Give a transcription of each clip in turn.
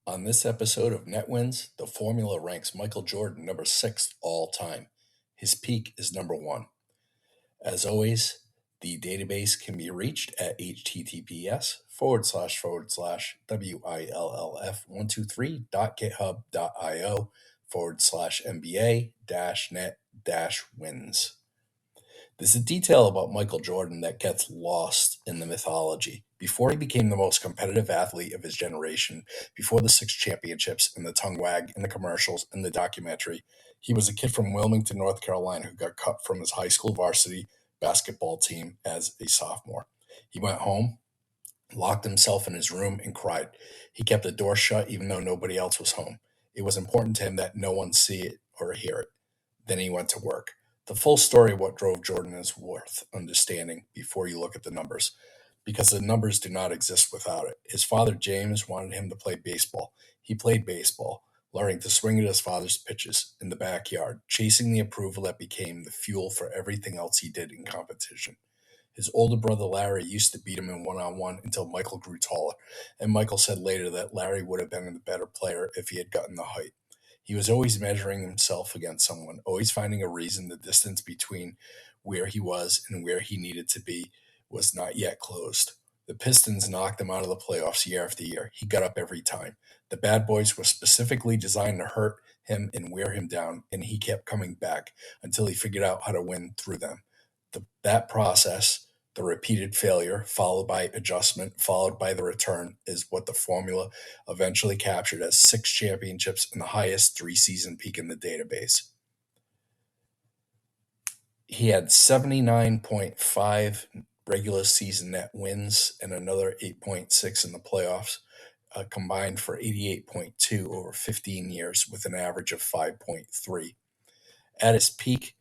On this episode of Net Wins, the formula ranks Michael Jordan number 6 all time. His peak is number 1. As always, the database can be reached at https://willf123.github.io/NBA-net-wins. There's a detail about Michael Jordan that gets lost in the mythology. Before he became the most competitive athlete of his generation, before the 6 championships and the tongue wag and the commercials and the documentary, he was a kid from Wilmington, North Carolina, who got cut from his high school varsity basketball team as a sophomore. He went home, locked himself in his room, and cried. He kept the door shut even though nobody else was home. It was important to him that no one see it or hear it. Then he went to work. The full story of what drove Jordan is worth understanding before you look at the numbers, because the numbers do not exist without it. His father, James, wanted him to play baseball. He played baseball, learning to swing at his father's pitches in the backyard, chasing the approval that became the fuel for everything else he did in competition. His older brother Larry used to beat him in one-on-one until Michael grew taller, and Michael said later that Larry would have been a better player if he had gotten the height. He was always measuring himself against someone, always finding a reason the distance between where he was and where he needed to be was not yet closed. The Pistons knocked him out of the playoffs year after year. He got up every time. The bad boys were specifically designed to hurt him and wear him down, and he kept coming back until he figured out how to win through them. That process, the repeated failure, followed by adjustment, followed by the return, is what the formula eventually captured as 6 championships and the highest 3-season peak in the database. He had 79.5 regular season net wins and another 8.6 in the playoffs, combined for 88.2 over 15 years with an average of 5.3. At his peak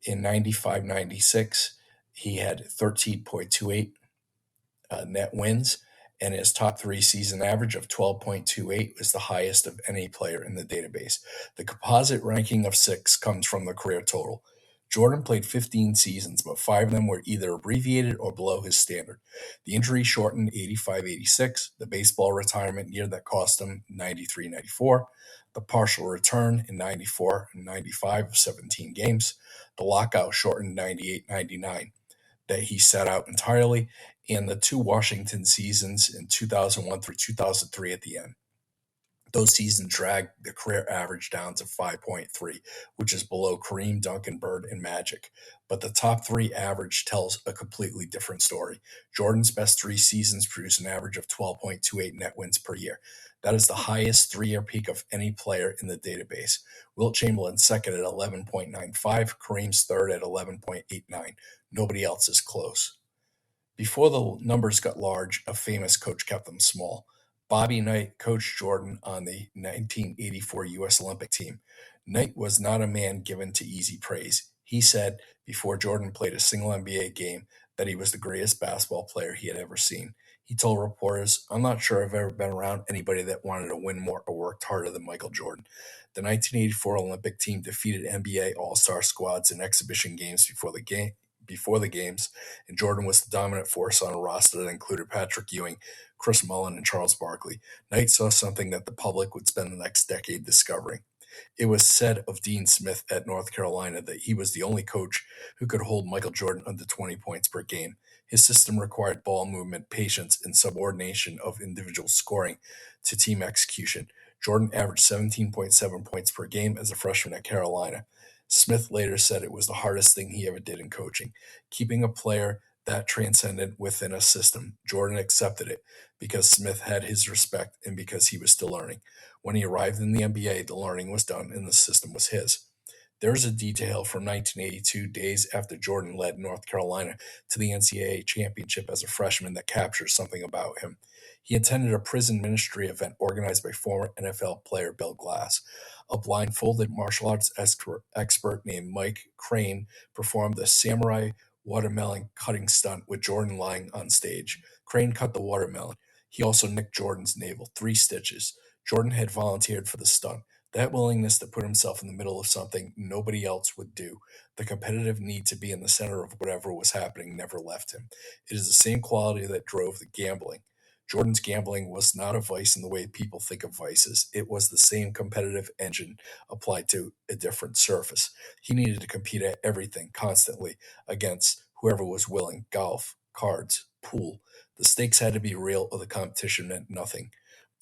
in 95-96, he had 13.28 net wins, and his top 3-season average of 12.28 was the highest of any player in the database. The composite ranking of 6 comes from the career total. Jordan played 15 seasons, but 5 of them were either abbreviated or below his standard. The injury-shortened 85-86, the baseball retirement year that cost him 93-94, the partial return in 94 and 95 of 17 games, the lockout shortened 98-99 that he sat out entirely, and the 2 Washington seasons in 2001 through 2003 at the end. Those seasons dragged the career average down to 5.3, which is below Kareem, Duncan, Bird, and Magic. But the top 3 average tells a completely different story. Jordan's best 3 seasons produced an average of 12.28 net wins per year. That is the highest 3-year peak of any player in the database. Wilt Chamberlain's second at 11.95, Kareem's third at 11.89. Nobody else is close. Before the numbers got large, a famous coach kept them small. Bobby Knight coached Jordan on the 1984 U.S. Olympic team. Knight was not a man given to easy praise. He said before Jordan played a single NBA game that he was the greatest basketball player he had ever seen. He told reporters, "I'm not sure I've ever been around anybody that wanted to win more or worked harder than Michael Jordan." The 1984 Olympic team defeated NBA All-Star squads in exhibition games before the games, and Jordan was the dominant force on a roster that included Patrick Ewing, Chris Mullin, and Charles Barkley. Knight saw something that the public would spend the next decade discovering. It was said of Dean Smith at North Carolina that he was the only coach who could hold Michael Jordan under 20 points per game. His system required ball movement, patience, and subordination of individual scoring to team execution. Jordan averaged 17.7 points per game as a freshman at Carolina. Smith later said it was the hardest thing he ever did in coaching. Keeping a player that transcendent within a system. Jordan accepted it because Smith had his respect and because he was still learning. When he arrived in the NBA, the learning was done and the system was his. There's a detail from 1982, days after Jordan led North Carolina to the NCAA championship as a freshman, that captures something about him. He attended a prison ministry event organized by former NFL player Bill Glass. A blindfolded martial arts expert named Mike Crane performed the samurai watermelon cutting stunt with Jordan lying on stage. Crane cut the watermelon. He also nicked Jordan's navel, 3 stitches. Jordan had volunteered for the stunt. That willingness to put himself in the middle of something nobody else would do, the competitive need to be in the center of whatever was happening, never left him. It is the same quality that drove the gambling. Jordan's gambling was not a vice in the way people think of vices. It was the same competitive engine applied to a different surface. He needed to compete at everything constantly against whoever was willing: golf, cards, pool. The stakes had to be real or the competition meant nothing.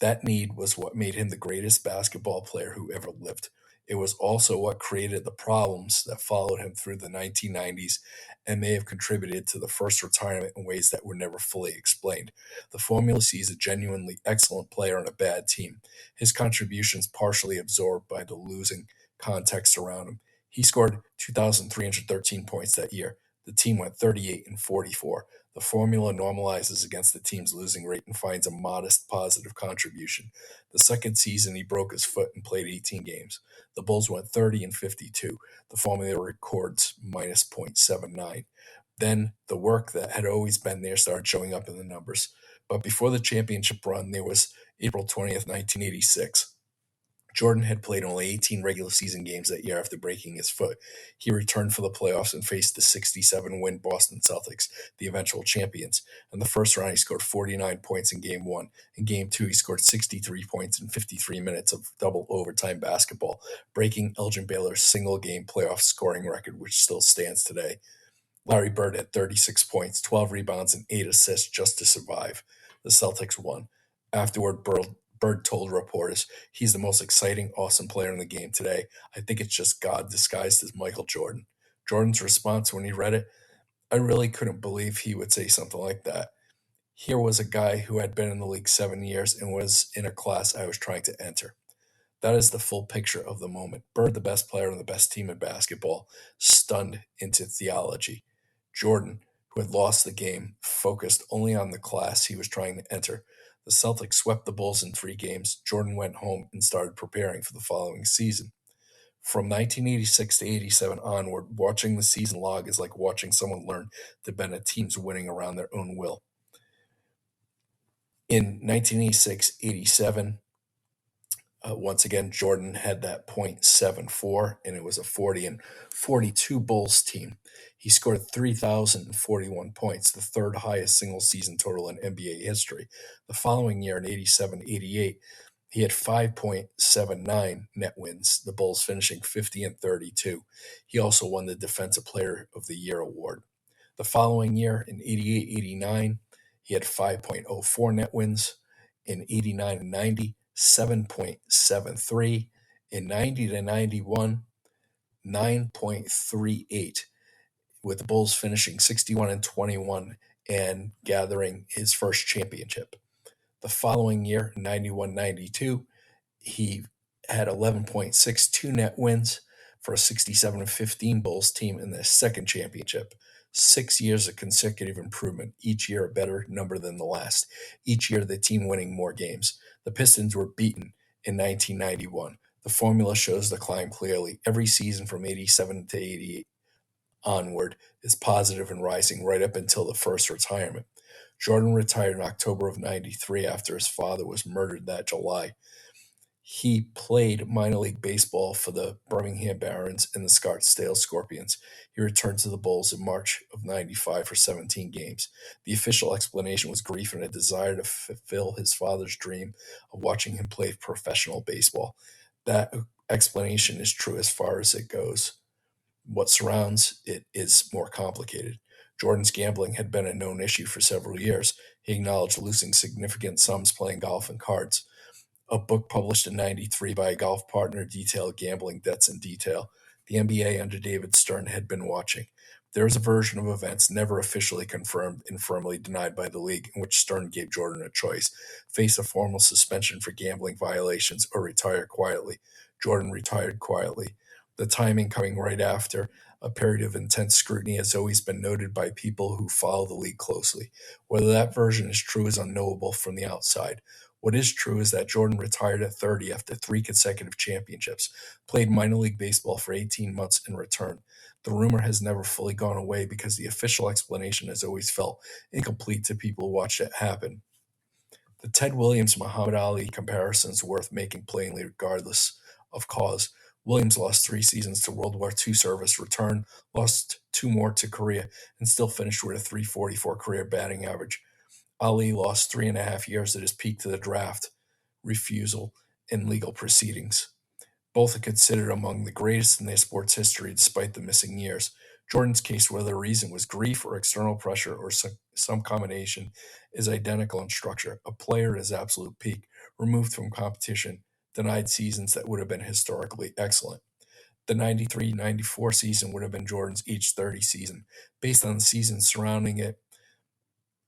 That need was what made him the greatest basketball player who ever lived. It was also what created the problems that followed him through the 1990s and may have contributed to the first retirement in ways that were never fully explained. The formula sees a genuinely excellent player on a bad team, his contributions partially absorbed by the losing context around him. He scored 2,313 points that year. The team went 38 and 44. The formula normalizes against the team's losing rate and finds a modest positive contribution. The second season, he broke his foot and played 18 games. The Bulls went 30 and 52. The formula records minus 0.79. Then the work that had always been there started showing up in the numbers. But before the championship run, there was April 20th, 1986. Jordan had played only 18 regular season games that year after breaking his foot. He returned for the playoffs and faced the 67-win Boston Celtics, the eventual champions. In the first round, he scored 49 points in Game 1. In Game 2, he scored 63 points in 53 minutes of double overtime basketball, breaking Elgin Baylor's single-game playoff scoring record, which still stands today. Larry Bird had 36 points, 12 rebounds, and 8 assists just to survive. The Celtics won. Afterward, Bird told reporters, "He's the most exciting, awesome player in the game today. I think it's just God disguised as Michael Jordan." Jordan's response when he read it: "I really couldn't believe he would say something like that. Here was a guy who had been in the league 7 years and was in a class I was trying to enter." That is the full picture of the moment. Bird, the best player on the best team in basketball, stunned into theology. Jordan, who had lost the game, focused only on the class he was trying to enter. The Celtics swept the Bulls in 3 games. Jordan went home and started preparing for the following season. From 1986 to 87 onward, watching the season log is like watching someone learn to bend a team's winning around their own will. In 1986-87, once again, Jordan had that .74, and it was a 40 and 42 Bulls team. He scored 3,041 points, the third highest single season total in NBA history. The following year, in 87-88, he had 5.79 net wins, the Bulls finishing 50 and 32. He also won the Defensive Player of the Year award. The following year, in 88-89, he had 5.04 net wins. In 89-90, 7.73. In 90-91, 9.38, with the Bulls finishing 61 and 21 and gathering his first championship. The following year, 91-92, he had 11.62 net wins for a 67 and 15 Bulls team in their second championship. 6 years of consecutive improvement, each year a better number than the last. Each year the team winning more games. The Pistons were beaten in 1991. The formula shows the climb clearly. Every season from 87 to 88 onward is positive and rising right up until the first retirement. Jordan retired in October of 93 after his father was murdered that July. He played minor league baseball for the Birmingham Barons and the Scottsdale Scorpions. He returned to the Bulls in March of 95 for 17 games. The official explanation was grief and a desire to fulfill his father's dream of watching him play professional baseball. That explanation is true as far as it goes. What surrounds it is more complicated. Jordan's gambling had been a known issue for several years. He acknowledged losing significant sums playing golf and cards. A book published in 93 by a golf partner detailed gambling debts in detail. The NBA under David Stern had been watching. There is a version of events never officially confirmed and firmly denied by the league in which Stern gave Jordan a choice: face a formal suspension for gambling violations or retire quietly. Jordan retired quietly. The timing coming right after a period of intense scrutiny has always been noted by people who follow the league closely. Whether that version is true is unknowable from the outside. What is true is that Jordan retired at 30 after 3 consecutive championships, played minor league baseball for 18 months, and returned. The rumor has never fully gone away because the official explanation has always felt incomplete to people who watched it happen. The Ted Williams-Muhammad Ali comparison is worth making plainly regardless of cause. Williams lost 3 seasons to World War II service, returned, lost 2 more to Korea, and still finished with a .344 career batting average. Ali lost 3.5 years at his peak to the draft refusal and legal proceedings. Both are considered among the greatest in their sport's history despite the missing years. Jordan's case, whether the reason was grief or external pressure or some combination, is identical in structure. A player at his absolute peak, removed from competition, denied seasons that would have been historically excellent. The 93-94 season would have been Jordan's age 30 season. Based on the seasons surrounding it,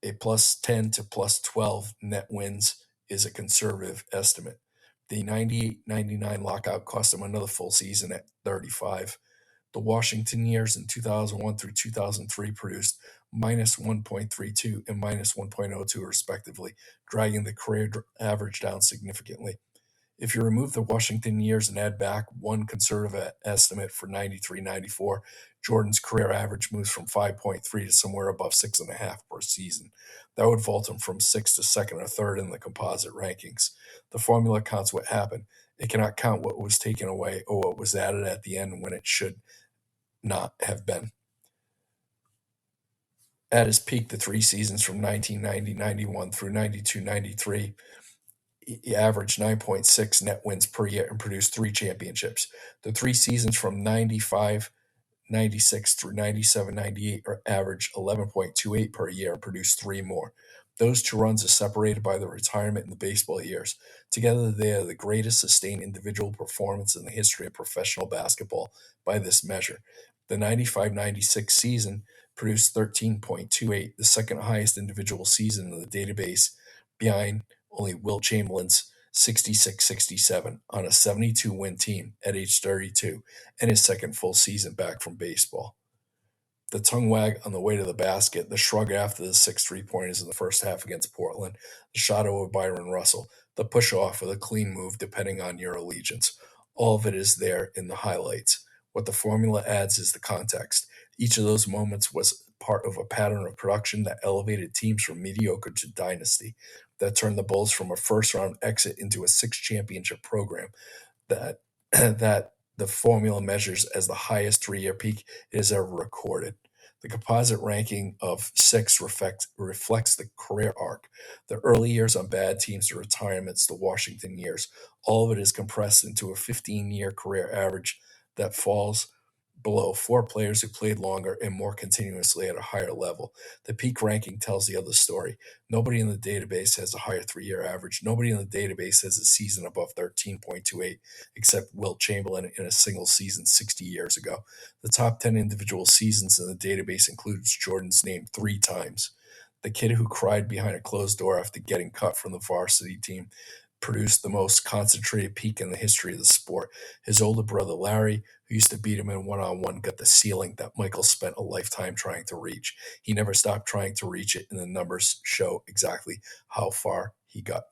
a plus 10 to plus 12 net wins is a conservative estimate. The 98-99 lockout cost him another full season at 35. The Washington years in 2001 through 2003 produced minus 1.32 and minus 1.02 respectively, dragging the career average down significantly. If you remove the Washington years and add back one conservative estimate for 93-94, Jordan's career average moves from 5.3 to somewhere above 6.5 per season. That would vault him from sixth to second or third in the composite rankings. The formula counts what happened. It cannot count what was taken away or what was added at the end when it should not have been. At his peak, the 3 seasons from 1990-91 through 92-93, he averaged 9.6 net wins per year and produced 3 championships. The 3 seasons from 95-96 through 97-98 are averaged 11.28 per year and produced 3 more. Those 2 runs are separated by the retirement in the baseball years. Together, they are the greatest sustained individual performance in the history of professional basketball by this measure. The 95-96 season produced 13.28, the second highest individual season in the database, behind only Wilt Chamberlain's 66-67 on a 72-win team at age 32 and his second full season back from baseball. The tongue wag on the way to the basket, the shrug after the 6 3-pointers in the first half against Portland, the shot over Byron Russell, the push-off or the clean move depending on your allegiance. All of it is there in the highlights. What the formula adds is the context. Each of those moments was part of a pattern of production that elevated teams from mediocre to dynasty, that turned the Bulls from a first-round exit into a 6-championship program, that that the formula measures as the highest 3-year peak it has ever recorded. The composite ranking of 6 reflects the career arc. The early years on bad teams, the retirements, the Washington years, all of it is compressed into a 15-year career average that falls below 4 players who played longer and more continuously at a higher level. The peak ranking tells the other story. Nobody in the database has a higher 3-year average. Nobody in the database has a season above 13.28, except Wilt Chamberlain in a single season 60 years ago. The top 10 individual seasons in the database includes Jordan's name 3 times. The kid who cried behind a closed door after getting cut from the varsity team produced the most concentrated peak in the history of the sport. His older brother Larry, who used to beat him in one-on-one, got the ceiling that Michael spent a lifetime trying to reach. He never stopped trying to reach it, and the numbers show exactly how far he got.